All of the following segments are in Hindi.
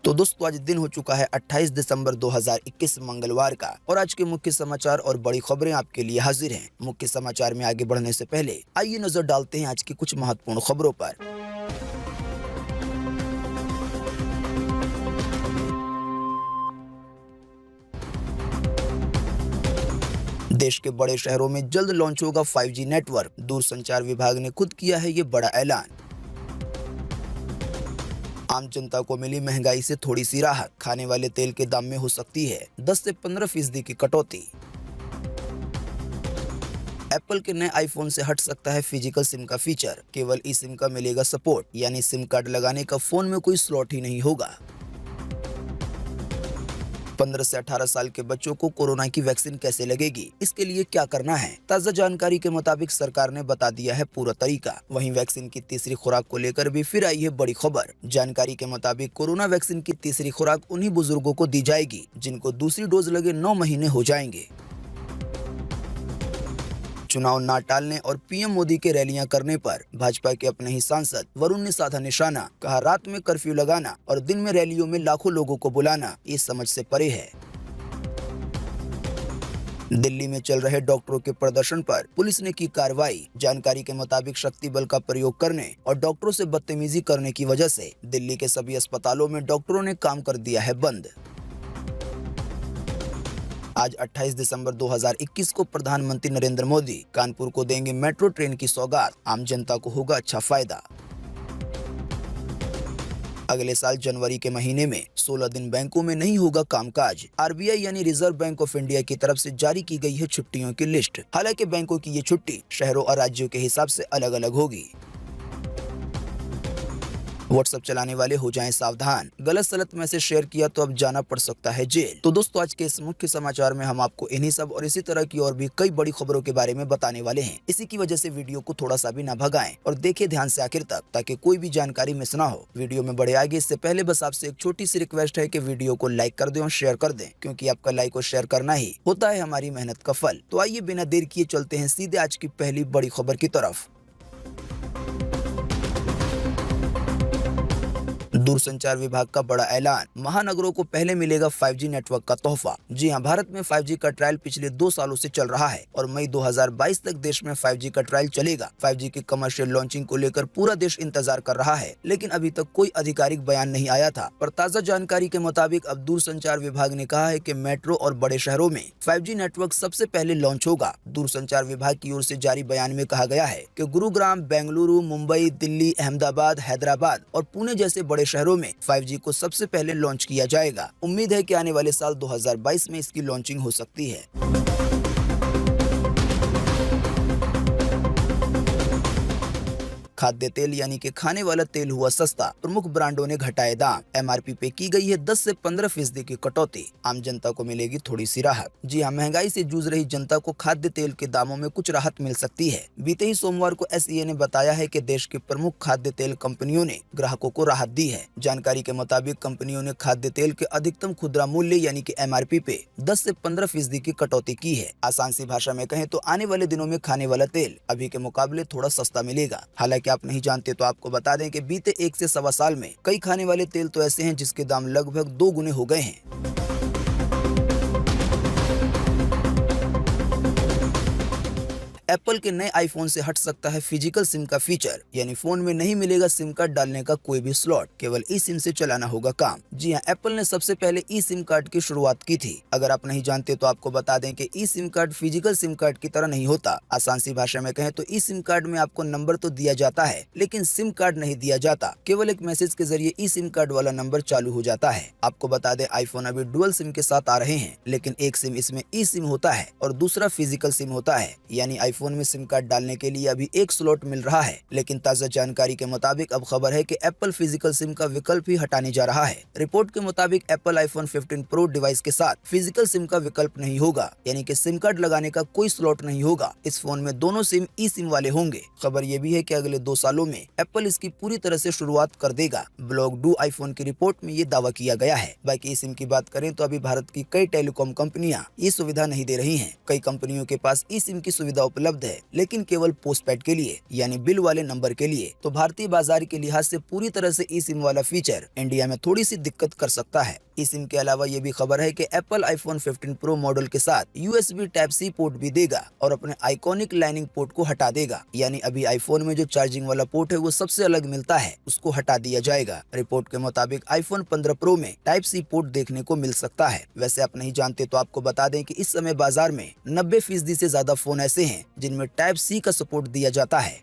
तो दोस्तों आज दिन हो चुका है 28 दिसंबर 2021 मंगलवार का और आज के मुख्य समाचार और बड़ी खबरें आपके लिए हाजिर हैं। मुख्य समाचार में आगे बढ़ने से पहले आइए नजर डालते हैं आज की कुछ महत्वपूर्ण खबरों पर। देश के बड़े शहरों में जल्द लॉन्च होगा 5G नेटवर्क, दूरसंचार विभाग ने खुद किया है ये बड़ा ऐलान। आम जनता को मिली महंगाई से थोड़ी सी राहत, खाने वाले तेल के दाम में हो सकती है 10 से 15% की कटौती। एप्पल के नए आईफोन से हट सकता है फिजिकल सिम का फीचर, केवल ई सिम का मिलेगा सपोर्ट, यानी सिम कार्ड लगाने का फोन में कोई स्लॉट ही नहीं होगा। 15 से 18 साल के बच्चों को कोरोना की वैक्सीन कैसे लगेगी, इसके लिए क्या करना है। ताज़ा जानकारी के मुताबिक सरकार ने बता दिया है पूरा तरीका। वहीं वैक्सीन की तीसरी खुराक को लेकर भी फिर आई है बड़ी खबर। जानकारी के मुताबिक कोरोना वैक्सीन की तीसरी खुराक उन्हीं बुजुर्गों को दी जाएगी जिनको दूसरी डोज लगे 9 महीने हो जाएंगे। चुनाव ना टालने और पीएम मोदी के रैलियां करने पर भाजपा के अपने ही सांसद वरुण ने साधा निशाना। कहा, रात में कर्फ्यू लगाना और दिन में रैलियों में लाखों लोगों को बुलाना ये समझ से परे है। दिल्ली में चल रहे डॉक्टरों के प्रदर्शन पर पुलिस ने की कार्रवाई। जानकारी के मुताबिक शक्ति बल का प्रयोग करने और डॉक्टरों से बदतमीजी करने की वजह से दिल्ली के सभी अस्पतालों में डॉक्टरों ने काम कर दिया है बंद। आज 28 दिसंबर 2021 को प्रधानमंत्री नरेंद्र मोदी कानपुर को देंगे मेट्रो ट्रेन की सौगात। आम जनता को होगा अच्छा फायदा। अगले साल जनवरी के महीने में 16 दिन बैंकों में नहीं होगा कामकाज। आरबीआई यानी रिजर्व बैंक ऑफ इंडिया की तरफ से जारी की गई है छुट्टियों की लिस्ट। हालांकि बैंकों की ये छुट्टी शहरों और राज्यों के हिसाब से अलग अलग होगी। व्हाट्सएप चलाने वाले हो जाएं सावधान, गलत सलत मैसेज शेयर किया तो अब जाना पड़ सकता है जेल। तो दोस्तों आज के इस मुख्य समाचार में हम आपको इन्हीं सब और इसी तरह की और भी कई बड़ी खबरों के बारे में बताने वाले हैं। इसी की वजह से वीडियो को थोड़ा सा भी ना भगाएं और देखें ध्यान से आखिर तक, ताकि कोई भी जानकारी मिस ना हो। वीडियो में बढ़े आगे इससे पहले बस आपसे एक छोटी सी रिक्वेस्ट है कि वीडियो को लाइक कर दें और शेयर कर दें, क्योंकि आपका लाइक और शेयर करना ही होता है हमारी मेहनत का फल। तो आइए बिना देर किए चलते हैं सीधे आज की पहली बड़ी खबर की तरफ। दूरसंचार विभाग का बड़ा ऐलान, महानगरों को पहले मिलेगा 5G नेटवर्क का तोहफा। जी हां, भारत में 5G का ट्रायल पिछले 2 सालों से चल रहा है और मई 2022 तक देश में 5G का ट्रायल चलेगा। 5G की कमर्शियल लॉन्चिंग को लेकर पूरा देश इंतजार कर रहा है, लेकिन अभी तक कोई आधिकारिक बयान नहीं आया था। पर ताजा जानकारी के मुताबिक अब दूरसंचार विभाग ने कहा है कि मेट्रो और बड़े शहरों में 5G नेटवर्क सबसे पहले लॉन्च होगा। दूरसंचार विभाग की ओर से जारी बयान में कहा गया है कि गुरुग्राम, बेंगलुरु, मुंबई, दिल्ली, अहमदाबाद, हैदराबाद और पुणे जैसे बड़े शहरों में 5G को सबसे पहले लॉन्च किया जाएगा। उम्मीद है कि आने वाले साल 2022 में इसकी लॉन्चिंग हो सकती है। खाद्य तेल यानी कि खाने वाला तेल हुआ सस्ता, प्रमुख ब्रांडों ने घटाए दाम। एमआरपी पे की गई है 10 से 15% की कटौती, आम जनता को मिलेगी थोड़ी सी राहत। जी हां, महंगाई से जूझ रही जनता को खाद्य तेल के दामों में कुछ राहत मिल सकती है। बीते ही सोमवार को एसईए ने बताया है कि देश की प्रमुख खाद्य तेल कंपनियों ने ग्राहकों को राहत दी है। जानकारी के मुताबिक कंपनियों ने खाद्य तेल के अधिकतम खुदरा मूल्य यानी कि एमआरपी पे 10 से 15% की कटौती की है। आसान सी भाषा में कहें तो आने वाले दिनों में खाने वाला तेल अभी के मुकाबले थोड़ा सस्ता मिलेगा। हालांकि आप नहीं जानते तो आपको बता दें कि बीते 1 से सवा साल में कई खाने वाले तेल तो ऐसे हैं जिसके दाम लगभग 2 गुने हो गए हैं। एप्पल के नए आईफोन से हट सकता है फिजिकल सिम का फीचर, यानी फोन में नहीं मिलेगा सिम कार्ड डालने का कोई भी स्लॉट, केवल ई सिम से चलाना होगा काम। जी हां, एप्पल ने सबसे पहले ई सिम कार्ड की शुरुआत की थी। अगर आप नहीं जानते तो आपको बता दें कि e SIM card physical SIM card की तरह नहीं होता। आसान सी भाषा में कहें तो ई सिम कार्ड में आपको नंबर तो दिया जाता है, लेकिन सिम कार्ड नहीं दिया जाता। केवल एक मैसेज के जरिए ई सिम कार्ड वाला नंबर चालू हो जाता है। आपको बता दें आईफोन अभी डुअल सिम के साथ आ रहे हैं, लेकिन एक सिम इसमें ई सिम होता है और दूसरा फिजिकल सिम होता है, यानी फोन में सिम कार्ड डालने के लिए अभी एक स्लॉट मिल रहा है। लेकिन ताजा जानकारी के मुताबिक अब खबर है कि एप्पल फिजिकल सिम का विकल्प ही हटाने जा रहा है। रिपोर्ट के मुताबिक एप्पल आईफोन 15 प्रो डिवाइस के साथ फिजिकल सिम का विकल्प नहीं होगा, यानी कि सिम कार्ड लगाने का कोई स्लॉट नहीं होगा। इस फोन में दोनों सिम ई सिम वाले होंगे। खबर यह भी है कि अगले 2 सालों में एप्पल इसकी पूरी तरह से शुरुआत कर देगा। ब्लॉग डू आईफोन की रिपोर्ट में ये दावा किया गया है। बाकी ई सिम की बात करें तो अभी भारत की कई टेलीकॉम कंपनियां ये सुविधा नहीं दे रही हैं। कई कंपनियों के पास ई सिम की सुविधा उपलब्ध उपलब्ध है, लेकिन केवल पोस्टपेड के लिए यानी बिल वाले नंबर के लिए। तो भारतीय बाजार के लिहाज से पूरी तरह से ई सिम वाला फीचर इंडिया में थोड़ी सी दिक्कत कर सकता है। ई सिम के अलावा ये भी खबर है कि एप्पल आईफोन 15 प्रो मॉडल के साथ USB टाइप सी पोर्ट भी देगा और अपने आइकॉनिक लाइनिंग पोर्ट को हटा देगा। यानी अभी आईफोन में जो चार्जिंग वाला पोर्ट है वो सबसे अलग मिलता है, उसको हटा दिया जाएगा। रिपोर्ट के मुताबिक आईफोन 15 प्रो में टाइप सी पोर्ट देखने को मिल सकता है। वैसे आप नहीं जानते तो आपको बता दें कि इस समय बाजार में 90% से ज्यादा फोन ऐसे हैं जिनमें टाइप सी का सपोर्ट दिया जाता है।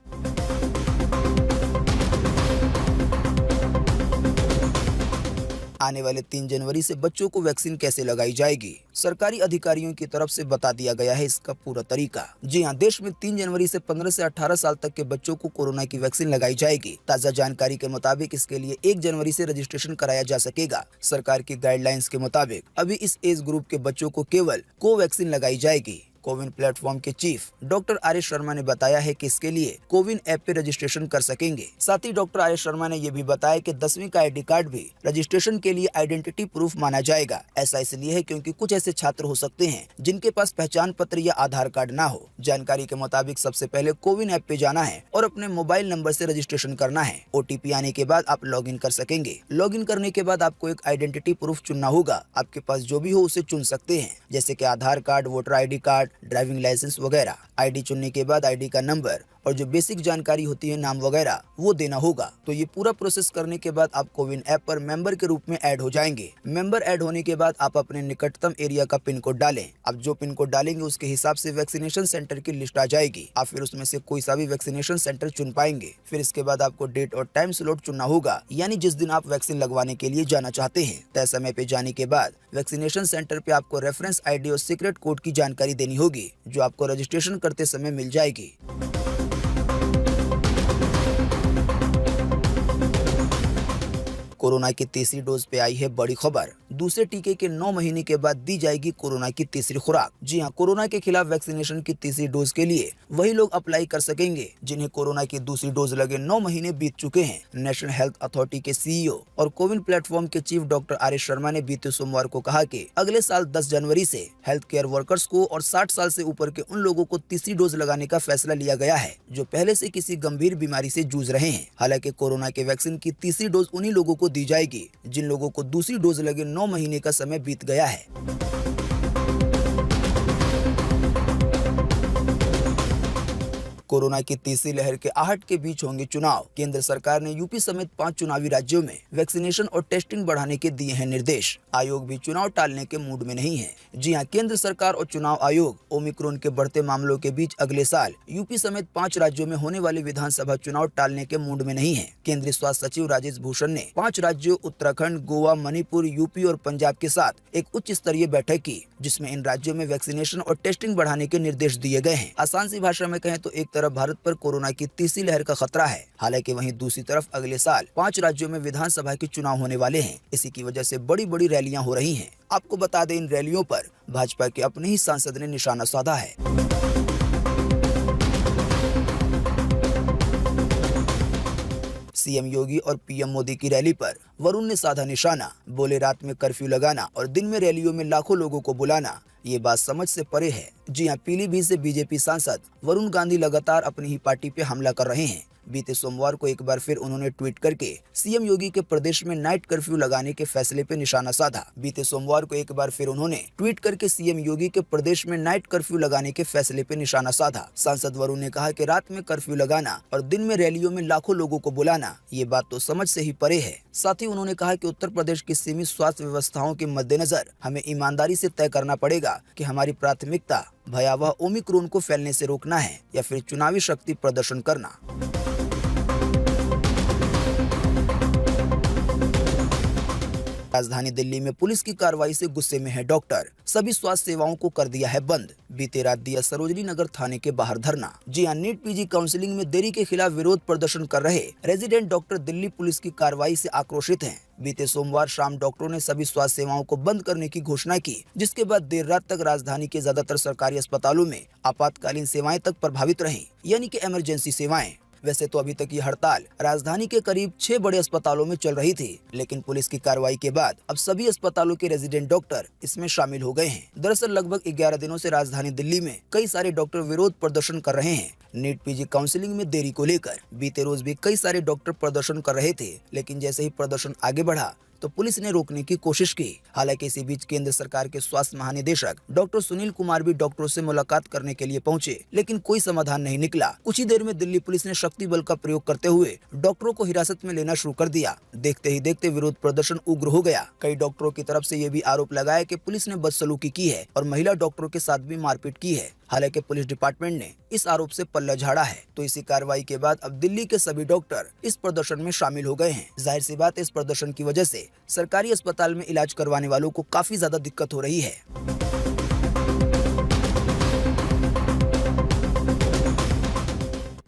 आने वाले 3 जनवरी से बच्चों को वैक्सीन कैसे लगाई जाएगी, सरकारी अधिकारियों की तरफ से बता दिया गया है इसका पूरा तरीका। जी हां, देश में 3 जनवरी से 15 से 18 साल तक के बच्चों को कोरोना की वैक्सीन लगाई जाएगी। ताजा जानकारी के मुताबिक इसके लिए 1 जनवरी से रजिस्ट्रेशन कराया जा सकेगा। सरकार की गाइडलाइंस के मुताबिक अभी इस एज ग्रुप के बच्चों को केवल कोवैक्सीन लगाई जाएगी। कोविन प्लेटफॉर्म के chief doctor R S Sharma ने बताया है कि इसके लिए कोविन ऐप पे रजिस्ट्रेशन कर सकेंगे। साथ ही डॉक्टर आर एस शर्मा ने यह भी बताया कि 10वीं का आईडी कार्ड भी रजिस्ट्रेशन के लिए आइडेंटिटी प्रूफ माना जाएगा। ऐसा इसलिए है क्योंकि कुछ ऐसे छात्र हो सकते हैं जिनके पास पहचान पत्र या आधार कार्ड ना हो। जानकारी के मुताबिक सबसे पहले कोविन ऐप पे जाना है और अपने मोबाइल नंबर से रजिस्ट्रेशन करना है। OTP आने के बाद आप लॉग इन कर सकेंगे। लॉग इन करने के बाद आपको एक आइडेंटिटी प्रूफ चुनना होगा। आपके पास जो भी हो उसे चुन सकते हैं, जैसे कि Aadhaar card, voter ID card, driving licence वगैरह। आईडी चुनने के बाद आईडी का नंबर और जो बेसिक जानकारी होती है, नाम वगैरह, वो देना होगा। तो ये पूरा प्रोसेस करने के बाद आप कोविन ऐप पर मेंबर के रूप में ऐड हो जाएंगे। मेंबर ऐड होने के बाद आप अपने निकटतम एरिया का पिन कोड डालें। आप जो पिन कोड डालेंगे उसके हिसाब से वैक्सीनेशन सेंटर की लिस्ट आ जाएगी। आप फिर उसमें से कोई सा भी वैक्सीनेशन सेंटर चुन पाएंगे। फिर इसके बाद आपको डेट और टाइम स्लॉट चुनना होगा, यानी जिस दिन आप वैक्सीन लगवाने के लिए जाना चाहते हैं। तय समय पे जाने के बाद वैक्सीनेशन सेंटर पे आपको रेफरेंस ID और सीक्रेट कोड की जानकारी देनी होगी, जो आपको रजिस्ट्रेशन करते समय मिल जाएगी। कोरोना की तीसरी डोज पे आई है बड़ी खबर। दूसरे टीके के 9 महीने के बाद दी जाएगी कोरोना की तीसरी खुराक। जी हां, कोरोना के खिलाफ वैक्सीनेशन की तीसरी डोज के लिए वही लोग अप्लाई कर सकेंगे जिन्हें कोरोना की दूसरी डोज लगे 9 महीने बीत चुके हैं। नेशनल हेल्थ अथॉरिटी के CEO और कोविन प्लेटफॉर्म के chief doctor R S Sharma ने बीते सोमवार को कहा कि अगले साल 10 जनवरी से हेल्थ केयर वर्कर्स को और 60 साल से ऊपर के उन लोगों को तीसरी डोज लगाने का फैसला लिया गया है जो पहले से किसी गंभीर बीमारी से जूझ रहे हैं। हालांकि कोरोना के वैक्सीन की तीसरी डोज उन्हीं लोगों को दी जाएगी जिन लोगों को दूसरी डोज लगे 9 महीने का समय बीत गया है। कोरोना की तीसरी लहर के आहट के बीच होंगे चुनाव। केंद्र सरकार ने यूपी समेत 5 चुनावी राज्यों में वैक्सीनेशन और टेस्टिंग बढ़ाने के दिए हैं निर्देश। आयोग भी चुनाव टालने के मूड में नहीं है। जी हां, केंद्र सरकार और चुनाव आयोग ओमिक्रॉन के बढ़ते मामलों के बीच अगले साल यूपी समेत 5 राज्यों में होने वाले विधानसभा चुनाव टालने के मूड में नहीं है। केंद्रीय स्वास्थ्य सचिव राजेश भूषण ने 5 राज्यों उत्तराखंड, गोवा, मणिपुर, यूपी और पंजाब के साथ एक उच्च स्तरीय बैठक की, जिसमें इन राज्यों में वैक्सीनेशन और टेस्टिंग बढ़ाने के निर्देश दिए गए हैं। आसान सी भाषा में कहें तो एक तरफ भारत पर कोरोना की तीसरी लहर का खतरा है, हालांकि वहीं दूसरी तरफ अगले साल 5 राज्यों में विधानसभा के चुनाव होने वाले हैं। इसी की वजह से बड़ी बड़ी रैलियां हो रही हैं। आपको बता दें, इन रैलियों पर भाजपा के अपने ही सांसद ने निशाना साधा है। सीएम योगी और पीएम मोदी की रैली पर वरुण ने साधा निशाना। बोले, रात में कर्फ्यू लगाना और दिन में रैलियों में लाखों लोगों को बुलाना, ये बात समझ से परे है। जी हां, पीलीभीत से बीजेपी सांसद वरुण गांधी लगातार अपनी ही पार्टी पे हमला कर रहे हैं। बीते सोमवार को एक बार फिर उन्होंने ट्वीट करके सीएम योगी के प्रदेश में नाइट कर्फ्यू लगाने के फैसले पे निशाना साधा। बीते सोमवार को एक बार फिर उन्होंने ट्वीट करके सीएम योगी के प्रदेश में नाइट कर्फ्यू लगाने के फैसले पे निशाना साधा। सांसद वरुण ने कहा कि रात में कर्फ्यू लगाना और दिन में रैलियों में लाखों लोगों को बुलाना, ये बात तो समझ से ही परे है। साथ ही उन्होंने कहा कि उत्तर प्रदेश की सीमित स्वास्थ्य व्यवस्थाओं के मद्देनजर हमें ईमानदारी से तय करना पड़ेगा कि हमारी प्राथमिकता भयावह ओमिक्रॉन को फैलने से रोकना है या फिर चुनावी शक्ति प्रदर्शन करना। राजधानी दिल्ली में पुलिस की कार्रवाई से गुस्से में है डॉक्टर। सभी स्वास्थ्य सेवाओं को कर दिया है बंद। बीते रात दिया सरोजनी नगर थाने के बाहर धरना। जी हां, नीट PG काउंसलिंग में देरी के खिलाफ विरोध प्रदर्शन कर रहे रेजिडेंट डॉक्टर दिल्ली पुलिस की कार्रवाई से आक्रोशित हैं। बीते सोमवार शाम डॉक्टरों ने सभी स्वास्थ्य सेवाओं को बंद करने की घोषणा की, जिसके बाद देर रात तक राजधानी के ज्यादातर सरकारी अस्पतालों में आपातकालीन सेवाएं तक प्रभावित रहीं, यानी कि इमरजेंसी सेवाएं। वैसे तो अभी तक ये हड़ताल राजधानी के करीब 6 बड़े अस्पतालों में चल रही थी, लेकिन पुलिस की कार्रवाई के बाद अब सभी अस्पतालों के रेजिडेंट डॉक्टर इसमें शामिल हो गए हैं। दरअसल लगभग 11 दिनों से राजधानी दिल्ली में कई सारे डॉक्टर विरोध प्रदर्शन कर रहे हैं। नीट पीजी काउंसलिंग में देरी को लेकर बीते रोज भी कई सारे डॉक्टर प्रदर्शन कर रहे थे, लेकिन जैसे ही प्रदर्शन आगे बढ़ा तो पुलिस ने रोकने की कोशिश की। हालांकि इसी बीच केंद्र सरकार के स्वास्थ्य महानिदेशक डॉक्टर सुनील कुमार भी डॉक्टरों से मुलाकात करने के लिए पहुंचे, लेकिन कोई समाधान नहीं निकला। कुछ ही देर में दिल्ली पुलिस ने शक्ति बल का प्रयोग करते हुए डॉक्टरों को हिरासत में लेना शुरू कर दिया। देखते ही देखते विरोध प्रदर्शन उग्र हो गया। कई डॉक्टरों की तरफ से ये भी आरोप लगाया कि पुलिस ने बदसलूकी की है और महिला डॉक्टरों के साथ भी मारपीट की है। हालांकि पुलिस डिपार्टमेंट ने इस आरोप से पल्ला झाड़ा है। तो इसी कार्रवाई के बाद अब दिल्ली के सभी डॉक्टर इस प्रदर्शन में शामिल हो गए हैं। जाहिर सी बात है, इस प्रदर्शन की वजह से सरकारी अस्पताल में इलाज करवाने वालों को काफी ज्यादा दिक्कत हो रही है।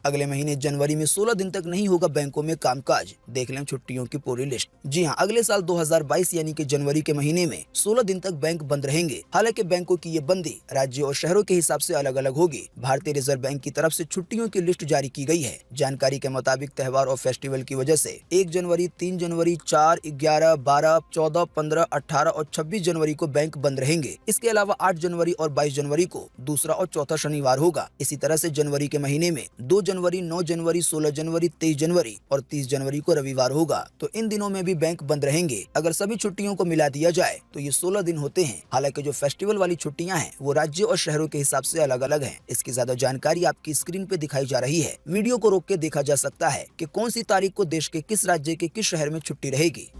अगले महीने जनवरी में 16 दिन तक नहीं होगा बैंकों में कामकाज। देख लें छुट्टियों की पूरी लिस्ट। जी हां, अगले साल 2022 यानी कि जनवरी के महीने में 16 दिन तक बैंक बंद रहेंगे। हालांकि बैंकों की ये बंदी राज्यों और शहरों के हिसाब से अलग अलग होगी। भारतीय रिजर्व बैंक की तरफ से छुट्टियों की लिस्ट जारी की गई है। जानकारी के मुताबिक त्योहार और फेस्टिवल की वजह से 1 जनवरी, 3 जनवरी, 4, 11, 12, 14, 15, 18 और 26 जनवरी को बैंक बंद रहेंगे। इसके अलावा 8 जनवरी और 22 जनवरी को दूसरा और चौथा शनिवार होगा। इसी तरह से जनवरी के महीने में 2 जनवरी, 9 जनवरी, 16 जनवरी, 23 जनवरी और 30 जनवरी को रविवार होगा। तो इन दिनों में भी बैंक बंद रहेंगे। अगर सभी छुट्टियों को मिला दिया जाए तो ये 16 दिन होते हैं। हालांकि जो फेस्टिवल वाली छुट्टियां हैं वो राज्यों और शहरों के हिसाब से अलग अलग हैं। इसकी ज्यादा जानकारी आपकी स्क्रीन पे दिखाई जा रही है। वीडियो को रोक के देखा जा सकता है कि कौन सी तारीख को देश के किस राज्य के किस शहर में छुट्टी रहेगी।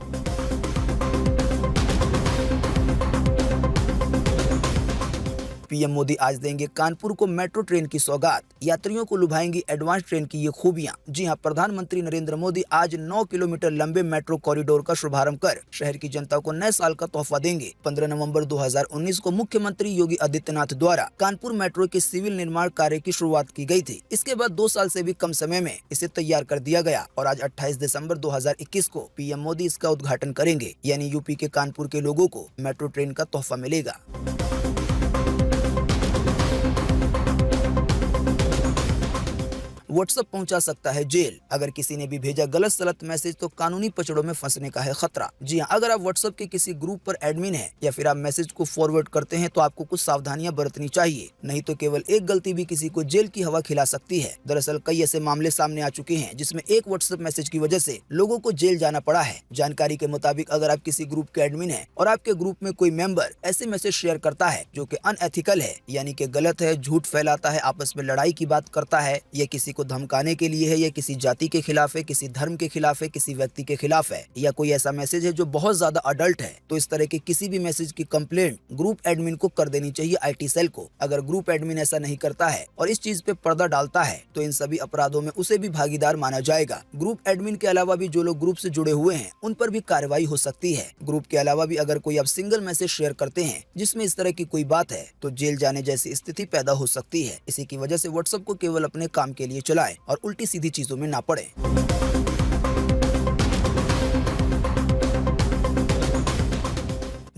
पीएम मोदी आज देंगे कानपुर को मेट्रो ट्रेन की सौगात। यात्रियों को लुभाएंगी एडवांस ट्रेन की ये खूबियां। जी हां, प्रधानमंत्री नरेंद्र मोदी आज 9 किलोमीटर लंबे मेट्रो कॉरिडोर का शुभारंभ कर शहर की जनता को नए साल का तोहफा देंगे। 15 नवंबर 2019 को मुख्यमंत्री योगी आदित्यनाथ द्वारा कानपुर मेट्रो के सिविल निर्माण कार्य की शुरुआत की गई थी। इसके बाद 2 साल से भी कम समय में इसे तैयार कर दिया गया और आज 28 दिसंबर 2021 को पीएम मोदी इसका उद्घाटन करेंगे। यानी यूपी के कानपुर के लोगों को मेट्रो ट्रेन का तोहफा मिलेगा। व्हाट्सएप पहुंचा सकता है जेल। अगर किसी ने भी भेजा गलत सलत मैसेज तो कानूनी पचड़ों में फंसने का है खतरा। जी हां, अगर आप व्हाट्सएप के किसी ग्रुप पर एडमिन हैं या फिर आप मैसेज को फॉरवर्ड करते हैं तो आपको कुछ सावधानियां बरतनी चाहिए, नहीं तो केवल एक गलती भी किसी को जेल की हवा खिला सकती है। दरअसल कई ऐसे मामले सामने आ चुके हैं जिसमें एक व्हाट्सएप मैसेज की वजह से लोगों को जेल जाना पड़ा है। जानकारी के मुताबिक अगर आप किसी ग्रुप के एडमिन हैं और आपके ग्रुप में कोई मेंबर ऐसे मैसेज शेयर करता है जो कि अनएथिकल है, यानी कि गलत है, झूठ फैलाता है, आपस में लड़ाई की बात करता है, या किसी को धमकाने के लिए है, या किसी जाति के खिलाफ है, किसी धर्म के खिलाफ है, किसी व्यक्ति के खिलाफ है, या कोई ऐसा मैसेज है जो बहुत ज्यादा अडल्ट है, तो इस तरह के किसी भी मैसेज की कंप्लेंट ग्रुप एडमिन को कर देनी चाहिए, आईटी सेल को। अगर ग्रुप एडमिन ऐसा नहीं करता है और इस चीज पे पर्दा डालता है तो इन सभी अपराधों में उसे भी भागीदार माना जाएगा। ग्रुप एडमिन के अलावा भी जो लोग ग्रुप से जुड़े हुए हैं उन पर भी कार्रवाई हो सकती है। ग्रुप के अलावा भी अगर कोई आप सिंगल मैसेज शेयर करते हैं जिसमें इस तरह की कोई बात है तो जेल जाने जैसी स्थिति पैदा हो सकती है। इसी की वजह से व्हाट्सएप को केवल अपने काम के लिए चलाएं और उल्टी सीधी चीजों में ना पड़े।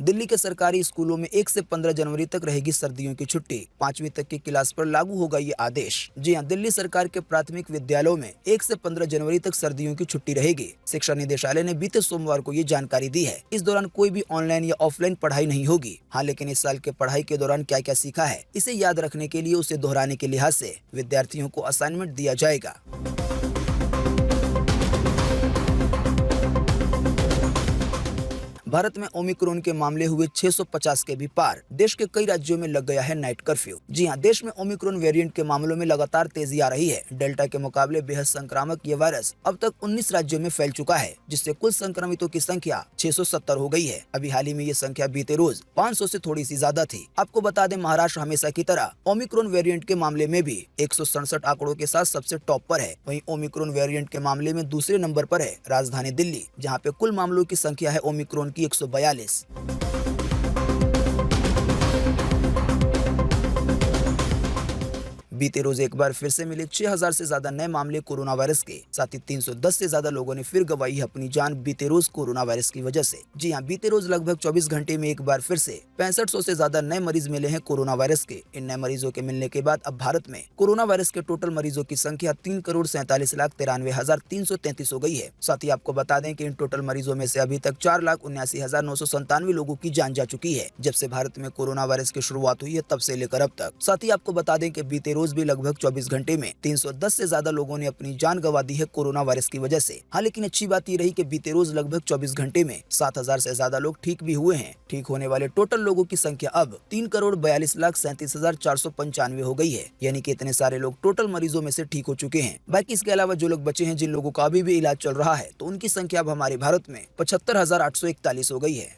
दिल्ली के सरकारी स्कूलों में 1 से 15 जनवरी तक रहेगी सर्दियों की छुट्टी। 5वीं तक की क्लास पर लागू होगा ये आदेश। जी हां, दिल्ली सरकार के प्राथमिक विद्यालयों में 1 से 15 जनवरी तक सर्दियों की छुट्टी रहेगी। शिक्षा निदेशालय ने बीते सोमवार को ये जानकारी दी है। इस दौरान कोई भी ऑनलाइन या ऑफलाइन पढ़ाई नहीं होगी। हाँ, लेकिन इस साल के पढ़ाई के दौरान क्या क्या सीखा है इसे याद रखने के लिए, उसे दोहराने के लिहाज से विद्यार्थियों को असाइनमेंट दिया जाएगा। भारत में ओमिक्रॉन के मामले हुए 650 के भी पार। देश के कई राज्यों में लग गया है नाइट कर्फ्यू। जी हां, देश में ओमिक्रॉन वेरिएंट के मामलों में लगातार तेजी आ रही है। डेल्टा के मुकाबले बेहद संक्रामक ये वायरस अब तक 19 राज्यों में फैल चुका है, जिससे कुल संक्रमितों की संख्या 670 हो गई है। अभी हाल ही में ये संख्या बीते रोज 500 से थोड़ी सी ज्यादा थी। आपको बता दें, महाराष्ट्र हमेशा की तरह ओमिक्रॉन वेरिएंट के मामले में भी 167 आंकड़ों के साथ सबसे टॉप पर है। वहीं ओमिक्रॉन वेरिएंट के मामले में दूसरे नंबर पर है राजधानी दिल्ली, जहाँ पे कुल मामलों की संख्या है ओमिक्रॉन की 142। बीते रोज एक बार फिर से मिले 6000 से ज्यादा नए मामले कोरोना वायरस के, साथ ही 310 से ज्यादा लोगों ने फिर गंवाई है अपनी जान बीते रोज कोरोना वायरस की वजह से। जी हाँ, बीते रोज लगभग 24 घंटे में एक बार फिर से 6500 से ज्यादा नए मरीज मिले हैं कोरोना वायरस के। इन नए मरीजों के मिलने के बाद अब भारत में कोरोना वायरस के टोटल मरीजों की संख्या 3,47,93,333 हो गई है। साथ ही आपको बता दें कि इन टोटल मरीजों में से अभी तक 4,79,997 लोगों की जान जा चुकी है जब से भारत में कोरोना वायरस की शुरुआत हुई है तब से लेकर अब तक। साथ ही आपको बता दें कि बीते रोज भी लगभग 24 घंटे में 310 से ज्यादा लोगों ने अपनी जान गंवा दी है कोरोना वायरस की वजह से। हाँ, लेकिन अच्छी बात ये रही कि बीते रोज लगभग 24 घंटे में 7,000 से ज्यादा लोग ठीक भी हुए हैं। ठीक होने वाले टोटल लोगों की संख्या अब 3,42,37,495 हो गई है, यानी कि इतने सारे लोग टोटल मरीजों में से ठीक हो चुके हैं। बाकी इसके अलावा जो लोग बचे हैं, जिन लोगों का अभी भी इलाज चल रहा है, तो उनकी संख्या अब हमारे भारत में 75,841 हो गई है।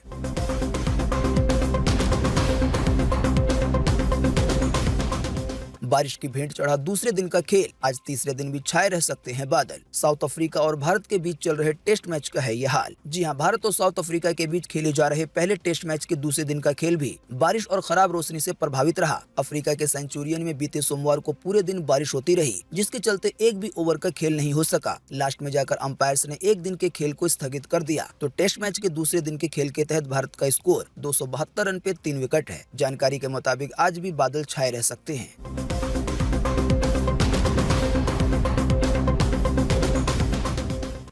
बारिश की भेंट चढ़ा दूसरे दिन का खेल, आज तीसरे दिन भी छाए रह सकते हैं बादल। साउथ अफ्रीका और भारत के बीच चल रहे टेस्ट मैच का है यह हाल। जी हां, भारत और साउथ अफ्रीका के बीच खेले जा रहे पहले टेस्ट मैच के दूसरे दिन का खेल भी बारिश और खराब रोशनी से प्रभावित रहा। अफ्रीका के सेंचुरियन में बीते सोमवार को पूरे दिन बारिश होती रही, जिसके चलते एक भी ओवर का खेल नहीं हो सका। लास्ट में जाकर अंपायर्स ने एक दिन के खेल को स्थगित कर दिया। तो टेस्ट मैच के दूसरे दिन के खेल के तहत भारत का स्कोर 272 रन पे 3 विकेट है। जानकारी के मुताबिक आज भी बादल छाए रह सकते हैं।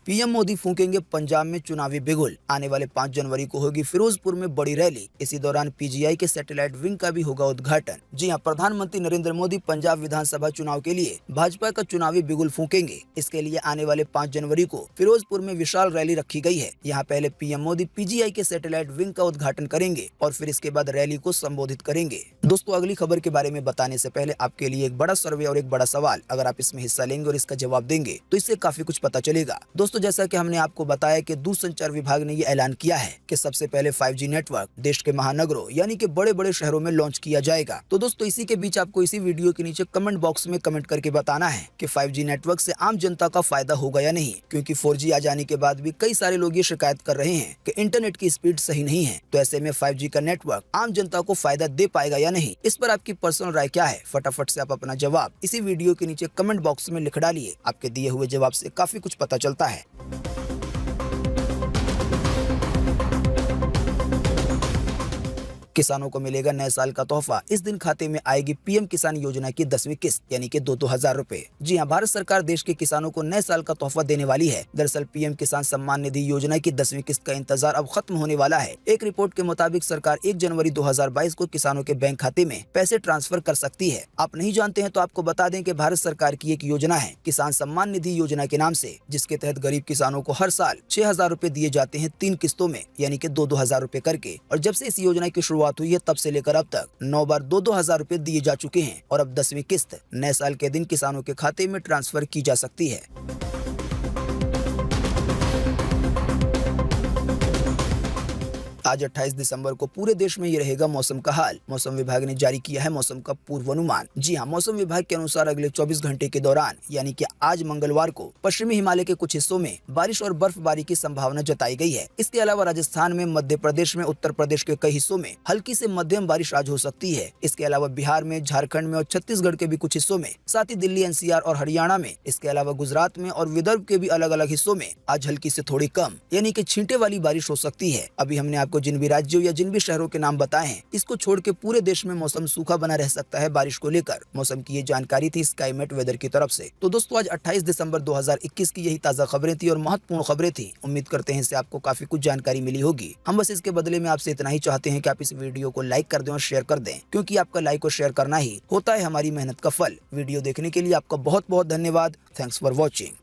पीएम मोदी फूंकेंगे पंजाब में चुनावी बिगुल, आने वाले 5 जनवरी को होगी फिरोजपुर में बड़ी रैली। इसी दौरान पीजीआई के सैटेलाइट विंग का भी होगा उद्घाटन। जी हां, प्रधानमंत्री नरेंद्र मोदी पंजाब विधानसभा चुनाव के लिए भाजपा का चुनावी बिगुल फूंकेंगे। इसके लिए आने वाले 5 जनवरी को फिरोजपुर में विशाल रैली रखी गई है। यहाँ पहले पीएम मोदी पीजीआई के सैटेलाइट विंग का उद्घाटन करेंगे और फिर इसके बाद रैली को संबोधित करेंगे। दोस्तों, अगली खबर के बारे में बताने से पहले आपके लिए एक बड़ा सर्वे और एक बड़ा सवाल। अगर आप इसमें हिस्सा लेंगे और इसका जवाब देंगे तो इससे काफी कुछ पता चलेगा। दोस्तों, जैसा कि हमने आपको बताया कि दूरसंचार विभाग ने ये ऐलान किया है कि सबसे पहले 5G नेटवर्क देश के महानगरों यानी कि बड़े बड़े शहरों में लॉन्च किया जाएगा। तो दोस्तों, इसी के बीच आपको इसी वीडियो के नीचे कमेंट बॉक्स में कमेंट करके बताना है कि 5G नेटवर्क से आम जनता का फायदा होगा या नहीं, क्योंकि 4G आ जाने के बाद भी कई सारे लोग ये शिकायत कर रहे हैं कि इंटरनेट की स्पीड सही नहीं है। तो ऐसे में 5G का नेटवर्क आम जनता को फायदा दे पाएगा या नहीं, इस पर आपकी पर्सनल राय क्या है? फटाफट से आप अपना जवाब इसी वीडियो के नीचे कमेंट बॉक्स में लिख डालिए। आपके दिए हुए जवाब से काफी कुछ पता चलता है। किसानों को मिलेगा नए साल का तोहफा, इस दिन खाते में आएगी पीएम किसान योजना की 10वीं किस्त यानी कि 2-2 हजार रुपए। जी हां, भारत सरकार देश के किसानों को नए साल का तोहफा देने वाली है। दरअसल पीएम किसान सम्मान निधि योजना की 10वीं किस्त का इंतजार अब खत्म होने वाला है। एक रिपोर्ट के मुताबिक सरकार 1 जनवरी 2022 को किसानों के बैंक खाते में पैसे ट्रांसफर कर सकती है। आप नहीं जानते हैं तो आपको बता दें कि भारत सरकार की एक योजना है किसान सम्मान निधि योजना के नाम से, जिसके तहत गरीब किसानों को हर साल 6,000 रुपए दिए जाते हैं 3 किस्तों में यानी कि 2-2 हजार रुपए करके। और जब से इस योजना की शुरुआत हुई है तब से लेकर अब तक 9 बार 2-2 हजार रुपए दिए जा चुके हैं और अब 10वीं किस्त नए साल के दिन किसानों के खाते में ट्रांसफर की जा सकती है। आज 28 दिसंबर को पूरे देश में ये रहेगा मौसम का हाल। मौसम विभाग ने जारी किया है मौसम का पूर्वानुमान। जी हां, मौसम विभाग के अनुसार अगले 24 घंटे के दौरान यानी कि आज मंगलवार को पश्चिमी हिमालय के कुछ हिस्सों में बारिश और बर्फबारी की संभावना जताई गई है। इसके अलावा राजस्थान में, मध्य प्रदेश में, उत्तर प्रदेश के कई हिस्सों में हल्की से मध्यम बारिश आज हो सकती है। इसके अलावा बिहार में, झारखंड में और छत्तीसगढ़ के भी कुछ हिस्सों में, साथ ही दिल्ली, एनसीआर और हरियाणा में, इसके अलावा गुजरात में और विदर्भ के भी अलग अलग हिस्सों में आज हल्की से थोड़ी कम यानी कि छींटे वाली बारिश हो सकती है। अभी हमने आपको जिन भी राज्यों या जिन भी शहरों के नाम बताए हैं, इसको छोड़ के पूरे देश में मौसम सूखा बना रह सकता है बारिश को लेकर। मौसम की ये जानकारी थी स्काईमेट वेदर की तरफ से। तो दोस्तों, आज 28 दिसंबर 2021 की यही ताजा खबरें थी और महत्वपूर्ण खबरें थी। उम्मीद करते हैं इससे आपको काफी कुछ जानकारी मिली होगी। हम बस इसके बदले में आपसे इतना ही चाहते हैं कि आप इस वीडियो को लाइक कर दें और शेयर कर दें, क्योंकि आपका लाइक और शेयर करना ही होता है हमारी मेहनत का फल। वीडियो देखने के लिए आपका बहुत बहुत धन्यवाद। Thanks for watching.